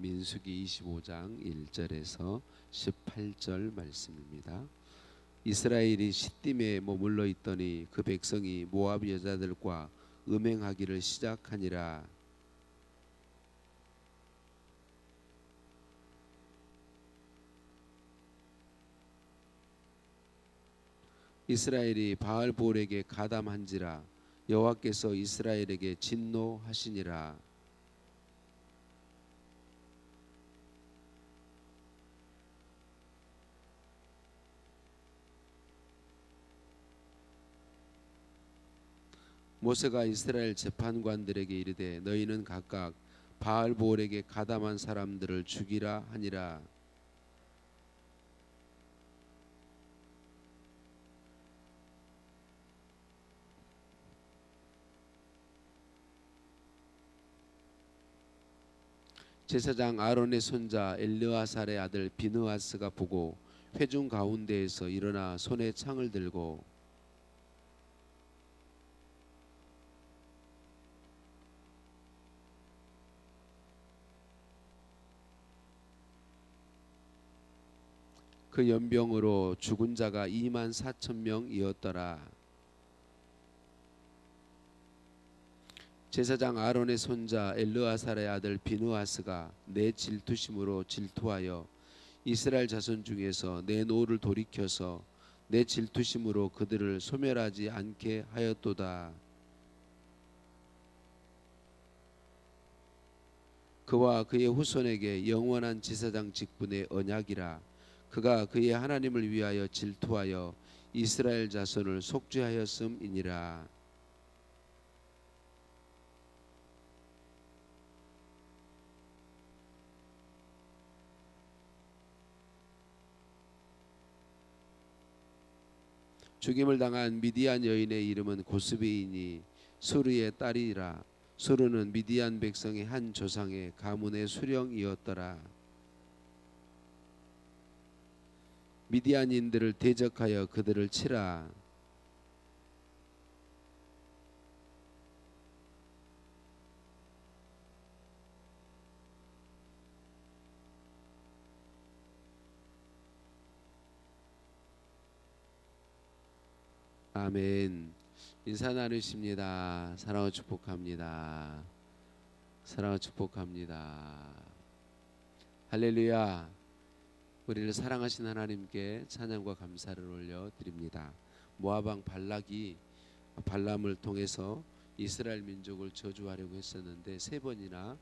민수기 25장 1절에서 18절 말씀입니다. 이스라엘이 시딤에 머물러 있더니 그 백성이 모압 여자들과 음행하기를 시작하니라. 이스라엘이 바알볼에게 가담한지라 여호와께서 이스라엘에게 진노하시니라. 모세가 이스라엘 재판관들에게 이르되 너희는 각각 바알볼에게 가담한 사람들을 죽이라 하니라. 제사장 아론의 손자 엘르아살의 아들 비느하스가 보고 회중 가운데에서 일어나 손에 창을 들고 그 연병으로 죽은 자가 24,000명이었더라. 제사장 아론의 손자 엘르아살의 아들 비느하스가 내 질투심으로 질투하여 이스라엘 자손 중에서 내 노를 돌이켜서 내 질투심으로 그들을 소멸하지 않게 하였도다. 그와 그의 후손에게 영원한 제사장 직분의 언약이라. 그가 그의 하나님을 위하여 질투하여 이스라엘 자손을 속죄하였음이니라. 죽임을 당한 미디안 여인의 이름은 고스비이니 수르의 딸이라. 수르는 미디안 백성의 한 조상의 가문의 수령이었더라. 미디안인들을 대적하여 그들을 치라. 아멘. 인사 나누십니다. 사랑하고 축복합니다. 사랑하고 축복합니다. 할렐루야. 우리를 사랑하신 하나님께 찬양과 감사를 올려드립니다. 모압 왕 발락이 발람을 통해서 이스라엘 민족을 저주하려고 했었는데 세 번이나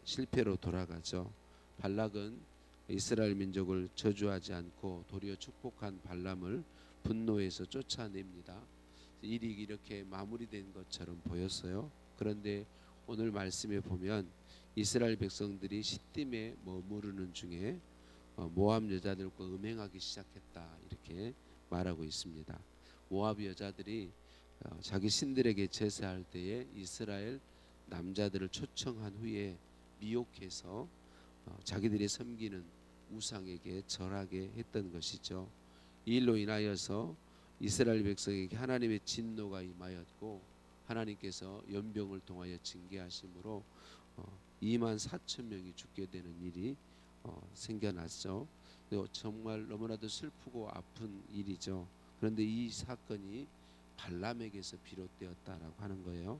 실패로 돌아가죠. 발락은 이스라엘 민족을 저주하지 않고 도리어 축복한 발람을 분노해서 쫓아냅니다. 일이 이렇게 마무리된 것처럼 보였어요. 그런데 오늘 말씀에 보면 이스라엘 백성들이 시딤에 머무르는 중에 모압 여자들과 음행하기 시작했다 이렇게 말하고 있습니다. 모압 여자들이 자기 신들에게 제사할 때에 이스라엘 남자들을 초청한 후에 미혹해서 자기들이 섬기는 우상에게 절하게 했던 것이죠. 이 일로 인하여서 이스라엘 백성에게 하나님의 진노가 임하였고 하나님께서 연병을 통하여 징계하심으로 24,000명이 죽게 되는 일이 생겨났죠. 정말 너무나도 슬프고 아픈 일이죠. 그런데 이 사건이 발람에게서 비롯되었다라고 하는 거예요.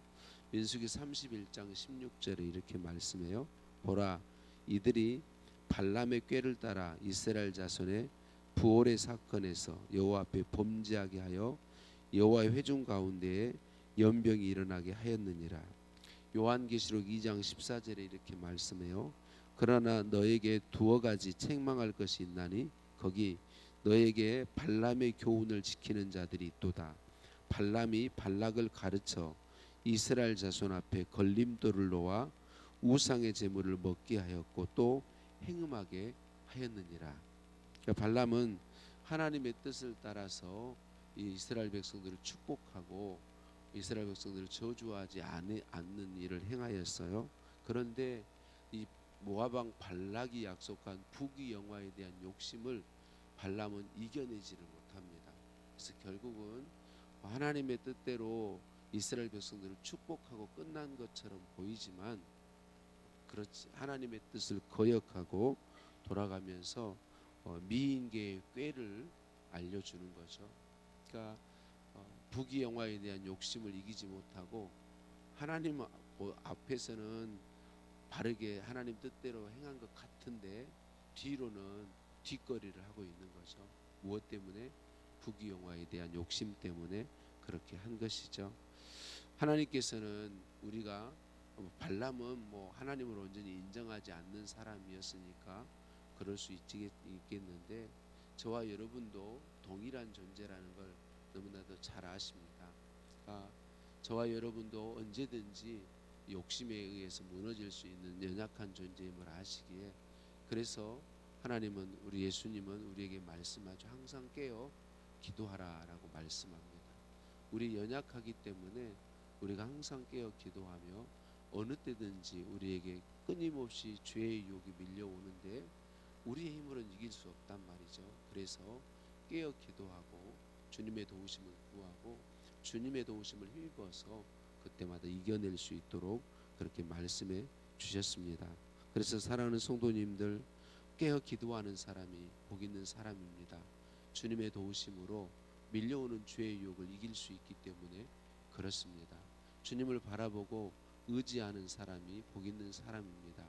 민수기 31장 16절에 이렇게 말씀해요. 보라, 이들이 발람의 꾀를 따라 이스라엘 자손의 부올의 사건에서 여호와 앞에 범죄하게 하여 여호와의 회중 가운데에 연병이 일어나게 하였느니라. 요한계시록 2장 14절에 이렇게 말씀해요. 그러나 너에게 두어 가지 책망할 것이 있나니 거기 너에게 발람의 교훈을 지키는 자들이 있도다. 발람이 발락을 가르쳐 이스라엘 자손 앞에 걸림돌을 놓아 우상의 제물을 먹게 하였고 또 행음하게 하였느니라. 그러니까 발람은 하나님의 뜻을 따라서 이 이스라엘 백성들을 축복하고 이스라엘 백성들을 저주하지 않는 일을 행하였어요. 그런데 이 모압 왕 발락이 약속한 부귀 영화에 대한 욕심을 발람은 이겨내지를 못합니다. 그래서 결국은 하나님의 뜻대로 이스라엘 백성들을 축복하고 끝난 것처럼 보이지만 그렇지 하나님의 뜻을 거역하고 돌아가면서 미인계의 꾀를 알려주는 거죠. 그러니까 부귀 영화에 대한 욕심을 이기지 못하고 하나님 앞에서는 바르게 하나님 뜻대로 행한 것 같은데 뒤로는 뒷거리를 하고 있는 거죠. 무엇 때문에? 부귀 영화에 대한 욕심 때문에 그렇게 한 것이죠. 하나님께서는 우리가 발람은 하나님을 온전히 인정하지 않는 사람이었으니까 그럴 수 있겠는데 저와 여러분도 동일한 존재라는 걸 너무나도 잘 아십니다. 저와 여러분도 언제든지 욕심에 의해서 무너질 수 있는 연약한 존재임을 아시기에 그래서 하나님은 우리 예수님은 우리에게 말씀하죠. 항상 깨어 기도하라라고 말씀합니다. 우리 연약하기 때문에 우리가 항상 깨어 기도하며 어느 때든지 우리에게 끊임없이 죄의 유혹이 밀려오는데 우리의 힘으로는 이길 수 없단 말이죠. 그래서 깨어 기도하고 주님의 도우심을 구하고 주님의 도우심을 힘입어서 그때마다 이겨낼 수 있도록 그렇게 말씀해 주셨습니다. 그래서 사랑하는 성도님들, 깨어 기도하는 사람이 복 있는 사람입니다. 주님의 도우심으로 밀려오는 죄의 유혹을 이길 수 있기 때문에 그렇습니다. 주님을 바라보고 의지하는 사람이 복 있는 사람입니다.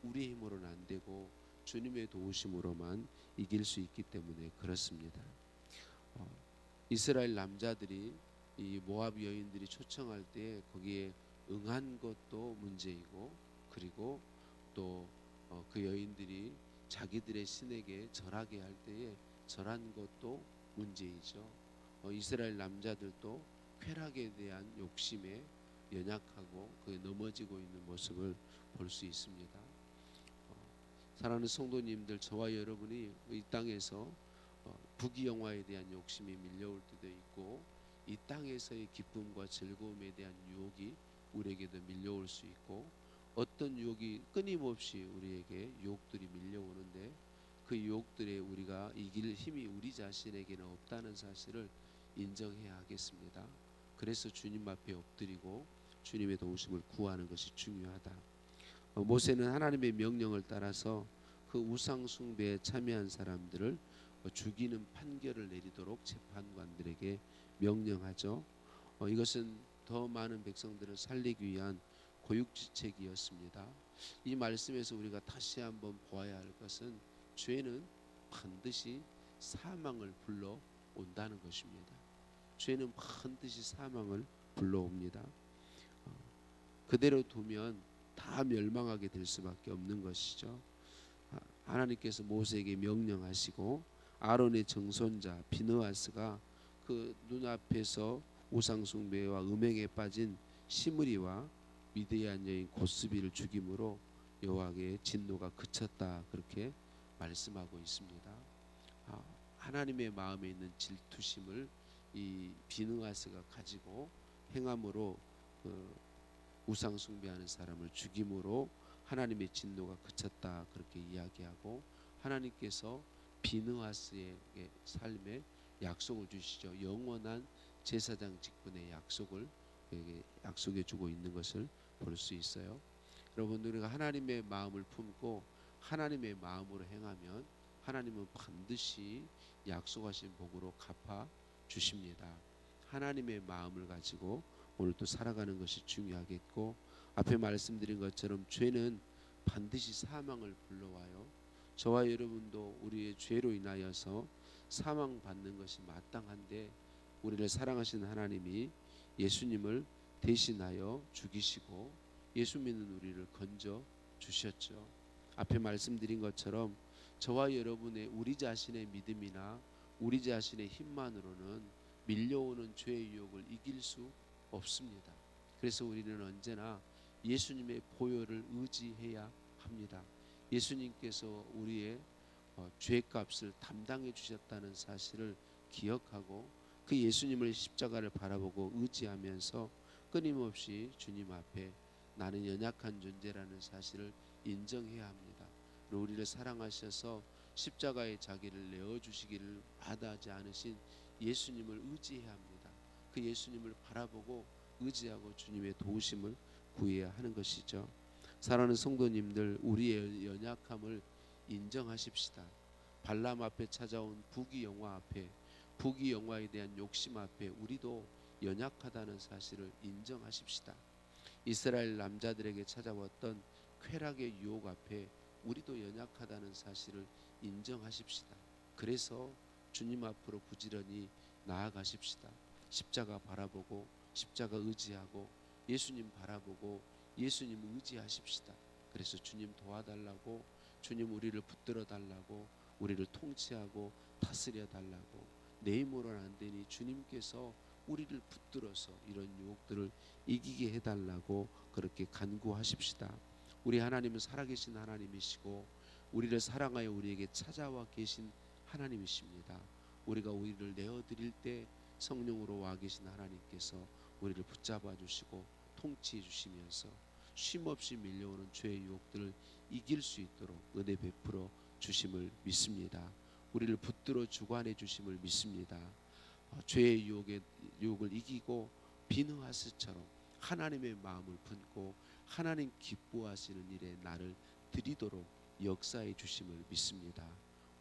우리의 힘으로는 안 되고 주님의 도우심으로만 이길 수 있기 때문에 그렇습니다. 이스라엘 남자들이 이 모압 여인들이 초청할 때 거기에 응한 것도 문제이고 그리고 또 그 여인들이 자기들의 신에게 절하게 할 때에 절한 것도 문제이죠. 이스라엘 남자들도 쾌락에 대한 욕심에 연약하고 그에 넘어지고 있는 모습을 볼 수 있습니다. 사랑하는 성도님들, 저와 여러분이 이 땅에서 부귀 영화에 대한 욕심이 밀려올 때도 있고 이 땅에서의 기쁨과 즐거움에 대한 유혹이 우리에게도 밀려올 수 있고 어떤 유혹이 끊임없이 우리에게 유혹들이 밀려오는데 그 유혹들에 우리가 이길 힘이 우리 자신에게는 없다는 사실을 인정해야 하겠습니다. 그래서 주님 앞에 엎드리고 주님의 도우심을 구하는 것이 중요하다. 모세는 하나님의 명령을 따라서 그 우상 숭배에 참여한 사람들을 죽이는 판결을 내리도록 재판관들에게 명령하죠. 이것은 더 많은 백성들을 살리기 위한 고육지책이었습니다. 이 말씀에서 우리가 다시 한번 보아야 할 것은 죄는 반드시 사망을 불러온다는 것입니다. 죄는 반드시 사망을 불러옵니다. 그대로 두면 다 멸망하게 될 수밖에 없는 것이죠. 하나님께서 모세에게 명령하시고 아론의 정손자 비느하스가 그 눈앞에서 우상숭배와 음행에 빠진 시므리와 미디안 여인 고스비를 죽임으로 여호와의 진노가 그쳤다 그렇게 말씀하고 있습니다. 하나님의 마음에 있는 질투심을 이 비느하스가 가지고 행함으로 우상 숭배하는 사람을 죽임으로 하나님의 진노가 그쳤다 그렇게 이야기하고 하나님께서 비느하스의 삶에 약속을 주시죠. 영원한 제사장 직분의 약속을 약속해 주고 있는 것을 볼 수 있어요. 여러분, 우리가 하나님의 마음을 품고 하나님의 마음으로 행하면 하나님은 반드시 약속하신 복으로 갚아 주십니다. 하나님의 마음을 가지고 오늘 또 살아가는 것이 중요하겠고 앞에 말씀드린 것처럼 죄는 반드시 사망을 불러와요. 저와 여러분도 우리의 죄로 인하여서 사망받는 것이 마땅한데 우리를 사랑하시는 하나님이 예수님을 대신하여 죽이시고 예수 믿는 우리를 건져 주셨죠. 앞에 말씀드린 것처럼 저와 여러분의 우리 자신의 믿음이나 우리 자신의 힘만으로는 밀려오는 죄의 유혹을 이길 수 없습니다. 그래서 우리는 언제나 예수님의 보혈을 의지해야 합니다. 예수님께서 우리의 죄값을 담당해 주셨다는 사실을 기억하고 그 예수님을 십자가를 바라보고 의지하면서 끊임없이 주님 앞에 나는 연약한 존재라는 사실을 인정해야 합니다. 우리를 사랑하셔서 십자가의 자기를 내어주시기를 마다하지 않으신 예수님을 의지해야 합니다. 그 예수님을 바라보고 의지하고 주님의 도우심을 구해야 하는 것이죠. 사랑하는 성도님들, 우리의 연약함을 인정하십시다. 발람 앞에 찾아온 부귀영화 앞에, 부귀영화에 대한 욕심 앞에 우리도 연약하다는 사실을 인정하십시다. 이스라엘 남자들에게 찾아왔던 쾌락의 유혹 앞에 우리도 연약하다는 사실을 인정하십시다. 그래서 주님 앞으로 부지런히 나아가십시다. 십자가 바라보고 십자가 의지하고 예수님 바라보고 예수님 의지하십시다. 그래서 주님 도와달라고, 주님 우리를 붙들어 달라고, 우리를 통치하고 다스려 달라고, 내 힘으로는 안 되니 주님께서 우리를 붙들어서 이런 유혹들을 이기게 해달라고 그렇게 간구하십시다. 우리 하나님은 살아계신 하나님이시고 우리를 사랑하여 우리에게 찾아와 계신 하나님이십니다. 우리가 우리를 내어드릴 때 성령으로 와 계신 하나님께서 우리를 붙잡아 주시고 통치해 주시면서 쉼없이 밀려오는 죄의 유혹들을 이길 수 있도록 은혜 베풀어 주심을 믿습니다. 우리를 붙들어 주관해 주심을 믿습니다. 죄의 유혹을 이기고 비느하스처럼 하나님의 마음을 품고 하나님 기뻐하시는 일에 나를 드리도록 역사해 주심을 믿습니다.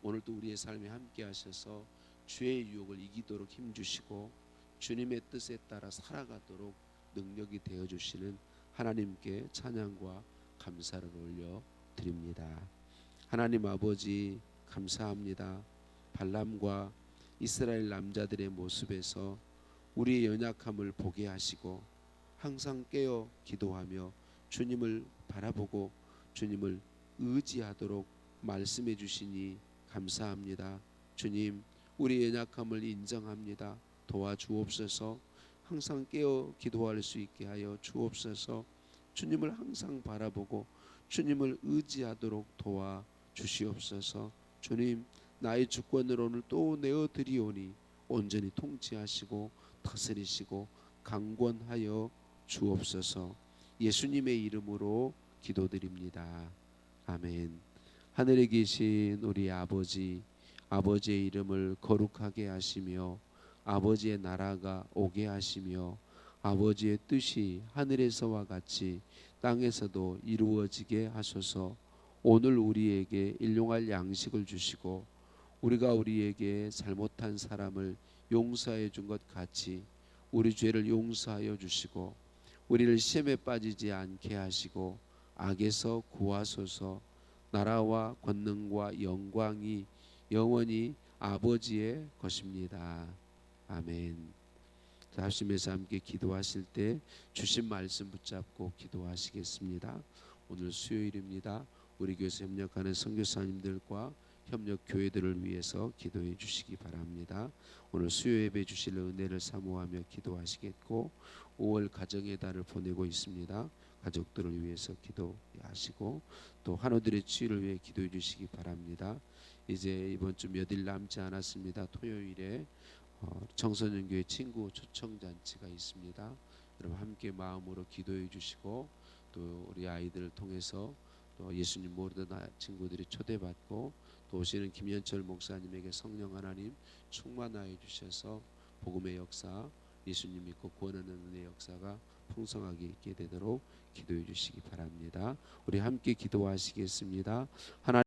오늘도 우리의 삶에 함께 하셔서 죄의 유혹을 이기도록 힘주시고 주님의 뜻에 따라 살아가도록 능력이 되어주시는 하나님께 찬양과 감사를 올려드립니다. 하나님 아버지 감사합니다. 발람과 이스라엘 남자들의 모습에서 우리의 연약함을 보게 하시고 항상 깨어 기도하며 주님을 바라보고 주님을 의지하도록 말씀해 주시니 감사합니다. 주님, 우리의 연약함을 인정합니다. 도와주옵소서. 항상 깨어 기도할 수 있게 하여 주옵소서. 주님을 항상 바라보고 주님을 의지하도록 도와주시옵소서. 주님, 나의 주권을 오늘 또 내어드리오니 온전히 통치하시고 다스리시고 강권하여 주옵소서. 예수님의 이름으로 기도드립니다. 아멘. 하늘에 계신 우리 아버지, 아버지의 이름을 거룩하게 하시며 아버지의 나라가 오게 하시며 아버지의 뜻이 하늘에서와 같이 땅에서도 이루어지게 하소서. 오늘 우리에게 일용할 양식을 주시고 우리가 우리에게 잘못한 사람을 용서해 준 것 같이 우리 죄를 용서하여 주시고 우리를 시험에 빠지지 않게 하시고 악에서 구하소서. 나라와 권능과 영광이 영원히 아버지의 것입니다. 아멘. 합심해서 함께 기도하실 때 주신 말씀 붙잡고 기도하시겠습니다. 오늘 수요일입니다. 우리 교회에서 협력하는 선교사님들과 협력 교회들을 위해서 기도해 주시기 바랍니다. 오늘 수요 예배 주실 은혜를 사모하며 기도하시겠고 5월 가정의 달을 보내고 있습니다. 가족들을 위해서 기도하시고 또 환우들의 치유를 위해 기도해 주시기 바랍니다. 이제 이번 주 몇 일 남지 않았습니다. 토요일에 청소년교회 친구 초청잔치가 있습니다. 여러분 함께 마음으로 기도해 주시고 또 우리 아이들을 통해서 또 예수님 모르는 친구들이 초대받고 또 오시는 김현철 목사님에게 성령 하나님 충만하여 주셔서 복음의 역사, 예수님 믿고 구원하는 은혜의 역사가 풍성하게 있게 되도록 기도해 주시기 바랍니다. 우리 함께 기도하시겠습니다. 하나님